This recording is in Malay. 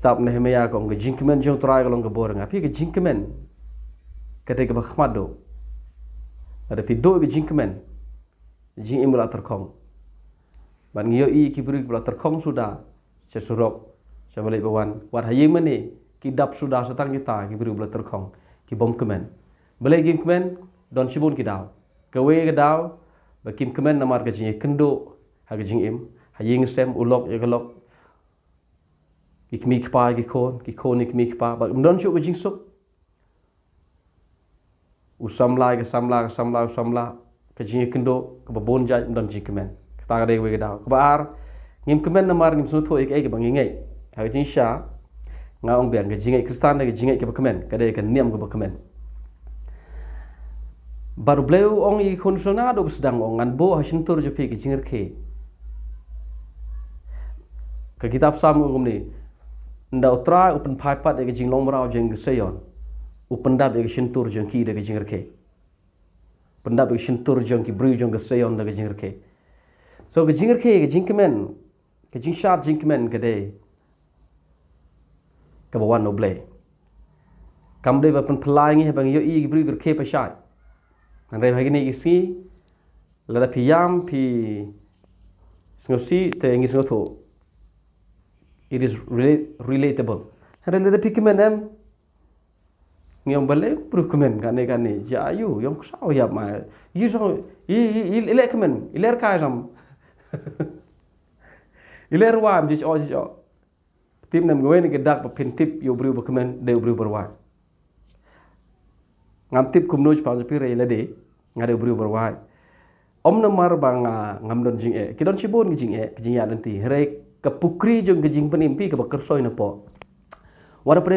kitab Nehemia ko nga jingkemen jong try ko nga borang api ga jingkemen kate ga bakhmado ada pido ga jingkemen jing imula terkong ban ngiyo i kibri bula terkong sudah sesurok sebalik bawan wat hayeng mani kidap sudah setang kita kibri bula terkong ki bom kemen balik jing kemen don sibun kidaw kawe kidaw bakim kemen namar ga jing kendo ha ga jing im hayeng sem ulok ya galok ikmi kpa ki kon ikmi kpa ba don chu ga jing sup usamla ke jing kendo ke babon jaj don jing kemen ta ga de we ga ba ar ngim kemen namar ngim sunu tho ik e bang ngai ha jing sha nga ong biang ga jing e kristan ga jing e ke ba kemen ka de ka niam ga ba kemen baru bleu ong i konsolnado sedang ong ngan bo hasintur je pi ke jing ke ke kitab sam ong ni nda utra upen phaipat e ke jing long brau jeng seyon upendap e ke sintur jeng ki de ke jing ke pendap e sintur jeng ki bru jeng ke seyon de ke jing ke so ke jing kemen ke jing shat jing kemen ke de ke bawan no ble kam de ba pen pelai ngi bang yo i bru ke pa shat nang rei begini isi lada piyam pi ngosi te ngi ngoto it is relatable hare lada pikemen em ngiom bale bru kemen kane ja ayu yong sao ya ma yi so ile kemen iler ka ram iler wa am ji o tim nam goen ke dak pa pin tip yo bru kemen de bru berwa ngam tip kumno pa pi re la de ngade bru berwa om namar bang ngam don jing e kidon sibon jing e jing ya nanti re ke pukri jong jing penimpi ke bakersoi na po wara